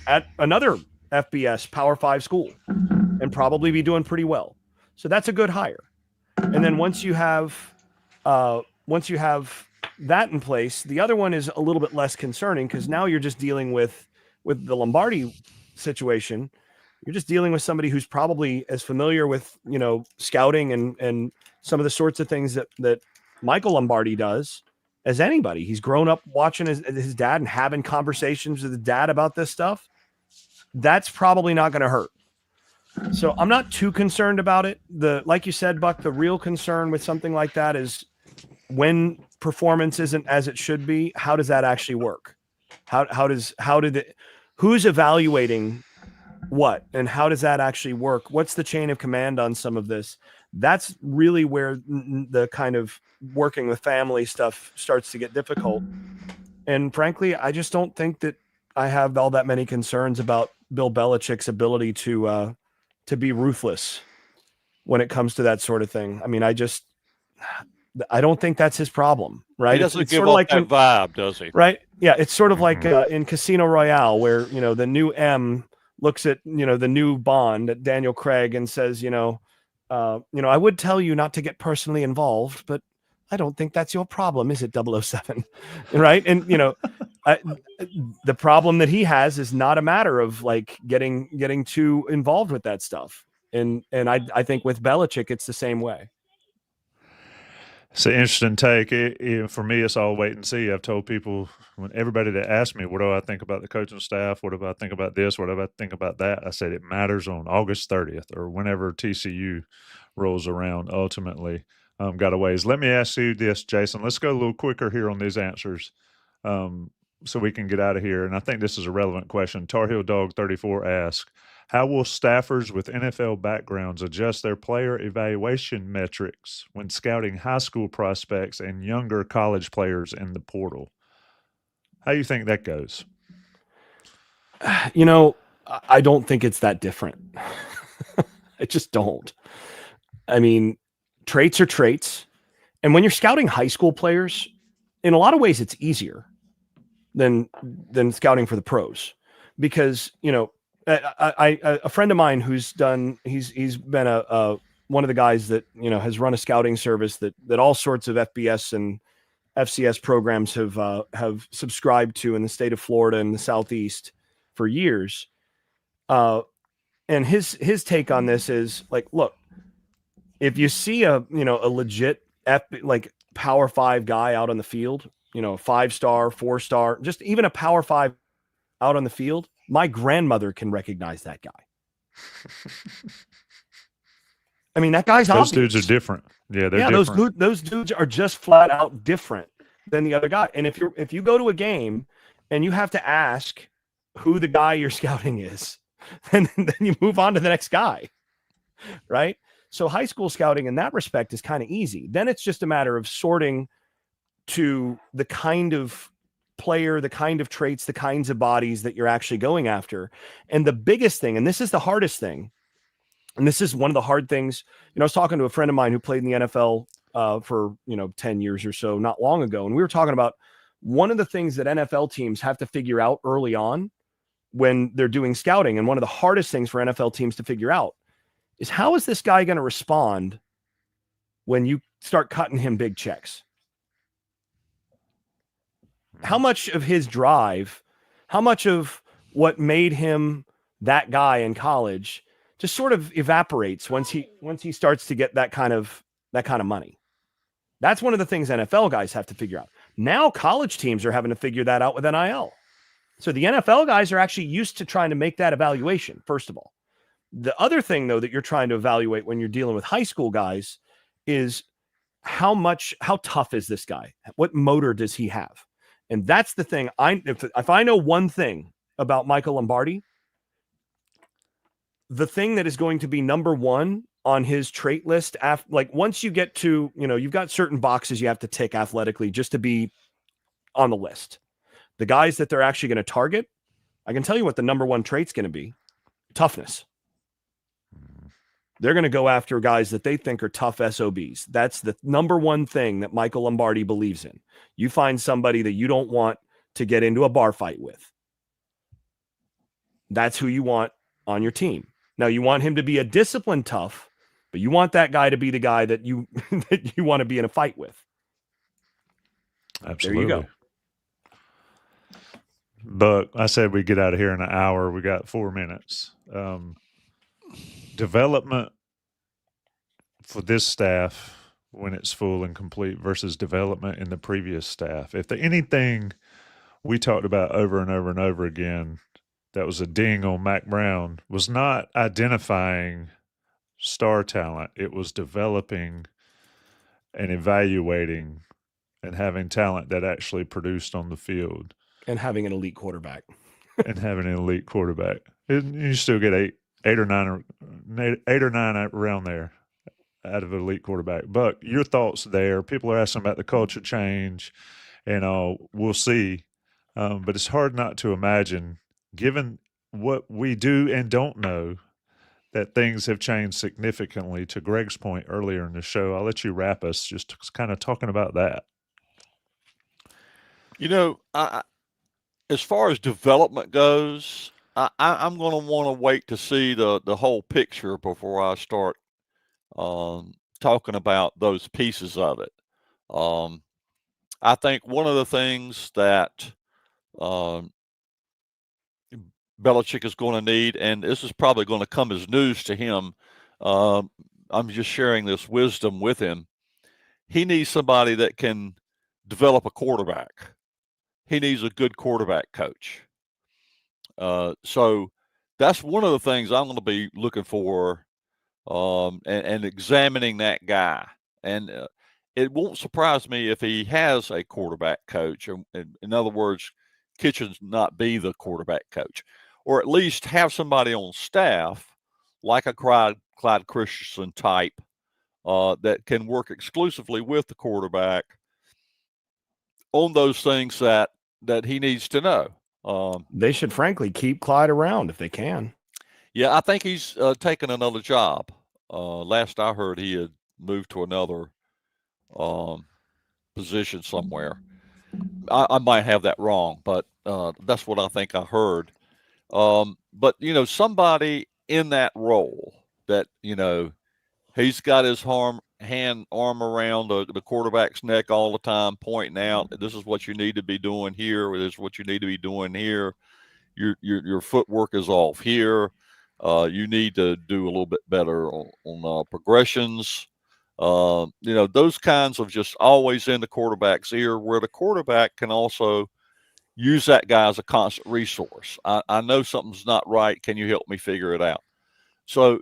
at another FBS Power 5 school and probably be doing pretty well. So that's a good hire. And then once you have that in place, the other one is a little bit less concerning because now you're just dealing with the Lombardi situation. You're just dealing with somebody who's probably as familiar with scouting and some of the sorts of things that Michael Lombardi does as anybody. He's grown up watching his dad and having conversations with his dad about this stuff. That's probably not going to hurt. So I'm not too concerned about it. Like you said, Buck, the real concern with something like that is when performance isn't as it should be, how does that actually work? Who's evaluating what, and how does that actually work? What's the chain of command on some of this? That's really where the kind of working with family stuff starts to get difficult. And frankly, I just don't think that I have all that many concerns about Bill Belichick's ability to be ruthless when it comes to that sort of thing. I mean, I don't think that's his problem, right? He doesn't it's give sort of off like that vibe, does he? right? Yeah, it's sort of like in Casino Royale, where the new M looks at the new Bond at Daniel Craig and says, I would tell you not to get personally involved, but I don't think that's your problem, is it, 007? Right? And the problem that he has is not a matter of like getting too involved with that stuff. And I think with Belichick, it's the same way. It's an interesting take. For me, it's all wait and see. I've told people, when everybody that asks me, what do I think about the coaching staff? What do I think about this? What do I think about that? I said it matters on August 30th or whenever TCU rolls around ultimately. Got a ways. Let me ask you this, Jason. Let's go a little quicker here on these answers so we can get out of here. And I think this is a relevant question. Tar Heel Dog 34 asks, how will staffers with NFL backgrounds adjust their player evaluation metrics when scouting high school prospects and younger college players in the portal? How do you think that goes? I don't think it's that different. I just don't. I mean, traits are traits. And when you're scouting high school players, in a lot of ways, it's easier than scouting for the pros because, a friend of mine who's been one of the guys that, has run a scouting service that all sorts of FBS and FCS programs have subscribed to in the state of Florida and the Southeast for years. And his take on this is like, look, if you see a legit Power 5 guy out on the field, 5-star, 4-star, just even a Power 5 out on the field, my grandmother can recognize that guy. I mean, that guy's Those obvious. dudes are different. Yeah, they're different. Those dudes are just flat out different than the other guy. And if you go to a game and you have to ask who the guy you're scouting is, then you move on to the next guy, right? So high school scouting in that respect is kind of easy. Then it's just a matter of sorting to the kind of player, the kind of traits, the kinds of bodies that you're actually going after. And the biggest thing, and this is the hardest thing, and this is one of the hard things, I was talking to a friend of mine who played in the NFL for 10 years or so not long ago. And we were talking about one of the things that NFL teams have to figure out early on when they're doing scouting. And one of the hardest things for NFL teams to figure out is how is this guy going to respond when you start cutting him big checks? how much of his drive, how much of what made him that guy in college just sort of evaporates once he starts to get that kind of money. That's one of the things NFL guys have to figure out. Now college teams are having to figure that out with NIL. So the NFL guys are actually used to trying to make that evaluation, first of all. The other thing, though, that you're trying to evaluate when you're dealing with high school guys is how tough is this guy? What motor does he have? And that's the thing. If I know one thing about Michael Lombardi, the thing that is going to be number one on his trait list, like once you get to, you've got certain boxes you have to tick athletically just to be on the list. The guys that they're actually going to target, I can tell you what the number one trait's going to be: toughness. They're going to go after guys that they think are tough SOBs. That's the number one thing that Michael Lombardi believes in. You find somebody that you don't want to get into a bar fight with. That's who you want on your team. Now, you want him to be a disciplined tough, but you want that guy to be the guy that you that you want to be in a fight with. Absolutely. There you go. But I said we get out of here in an hour. We got 4 minutes. Development for this staff when it's full and complete versus development in the previous staff. If anything we talked about over and over and over again that was a ding on Mac Brown was not identifying star talent. It was developing and evaluating and having talent that actually produced on the field. And having an elite quarterback. And having an elite quarterback. You still get eight or nine around there out of an elite quarterback. But your thoughts there, people are asking about the culture change, and we'll see. But it's hard not to imagine, given what we do and don't know, that things have changed significantly. To Greg's point earlier in the show, I'll let you wrap us just kind of talking about that. As far as development goes, I'm going to want to wait to see the whole picture before I start talking about those pieces of it. I think one of the things that Belichick is going to need, and this is probably going to come as news to him, I'm just sharing this wisdom with him. He needs somebody that can develop a quarterback. He needs a good quarterback coach. So that's one of the things I'm going to be looking for and examining that guy. And it won't surprise me if he has a quarterback coach. In other words, Kitchens not be the quarterback coach, or at least have somebody on staff like a Clyde Christensen type that can work exclusively with the quarterback on those things that he needs to know. They should frankly keep Clyde around if they can. Yeah, I think he's taken another job. Last I heard, he had moved to another position somewhere. I might have that wrong, but that's what I think I heard. But somebody in that role that he's got his arm around the quarterback's neck all the time, pointing out, this is what you need to be doing here. This is what you need to be doing here. Your footwork is off here. You need to do a little bit better on progressions. Those kinds of just always in the quarterback's ear, where the quarterback can also use that guy as a constant resource. I know something's not right. Can you help me figure it out? So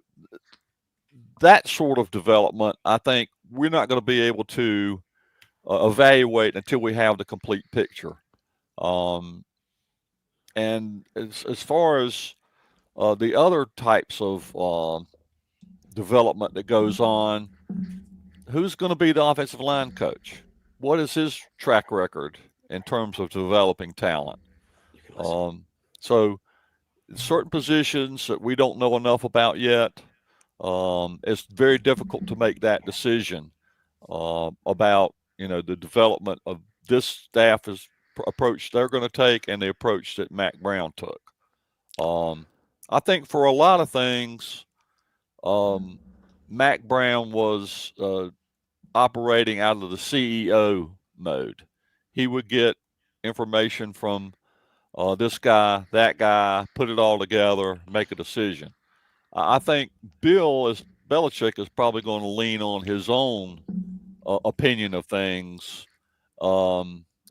that sort of development, I think we're not going to be able to evaluate until we have the complete picture. And as far as the other types of development that goes on, who's going to be the offensive line coach? What is his track record in terms of developing talent? So certain positions that we don't know enough about yet, it's very difficult to make that decision about the development of this staff's approach they're going to take and the approach that Mac Brown took. I think for a lot of things, Mac Brown was operating out of the CEO mode. He would get information from this guy, that guy, put it all together, make a decision. I think Belichick is probably going to lean on his own opinion of things, or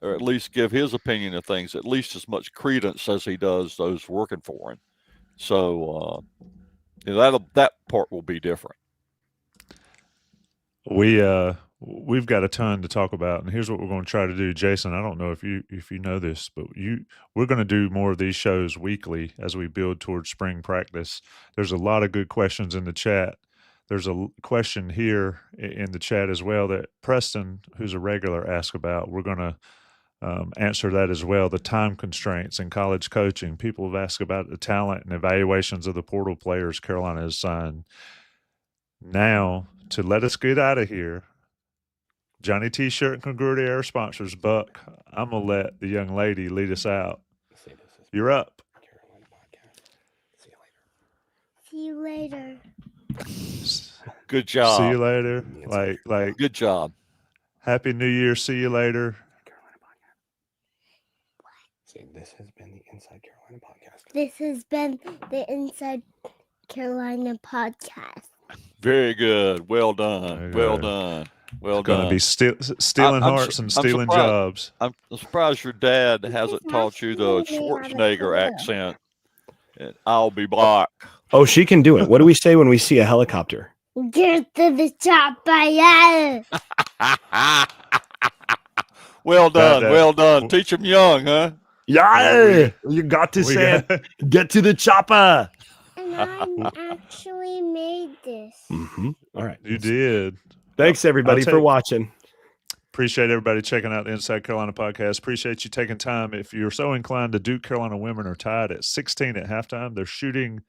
at least give his opinion of things at least as much credence as he does those working for him. So that part will be different. We've got a ton to talk about, and here's what we're going to try to do. Jason, I don't know if you know this, but we're going to do more of these shows weekly as we build towards spring practice. There's a lot of good questions in the chat. There's a question here in the chat as well that Preston, who's a regular, asked about. We're going to answer that as well. The time constraints in college coaching. People have asked about the talent and evaluations of the portal players Carolina has signed. Now, to let us get out of here, Johnny T-shirt and Congruity are our sponsors. Buck, I'm going to let the young lady lead us out. You're up. See you later. Good job. See you later. Like Good job. Happy New Year. See you later. This has been the Inside Carolina podcast. This has been the Inside Carolina podcast. Very good. Well done. Very Well good. done. Well Going done. to be stealing I'm hearts and I'm stealing surprised. jobs. I'm surprised your dad This hasn't is taught you the actually made out of Schwarzenegger glue. accent. I'll be back. Oh, she can do it. What do we say when we see a helicopter? Get to the chopper, yeah. Well done. that- Well done. Teach him young, huh? Yeah, you got to We say got- it. Get to the chopper. And I actually made this. All right. You did. Thanks, everybody, I'll for take- watching. Appreciate everybody checking out the Inside Carolina podcast. Appreciate you taking time. If you're so inclined, the Duke Carolina women are tied at 16 at halftime. They're shooting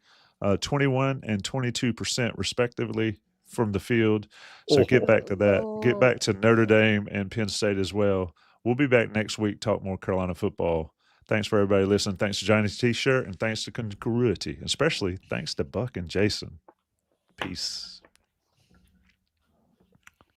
21 and 22% respectively from the field. So get back to that. Get back to Notre Dame and Penn State as well. We'll be back next week, talk more Carolina football. Thanks for everybody listening. Thanks to Johnny's T-shirt and thanks to Congruity. Especially thanks to Buck and Jason. Peace.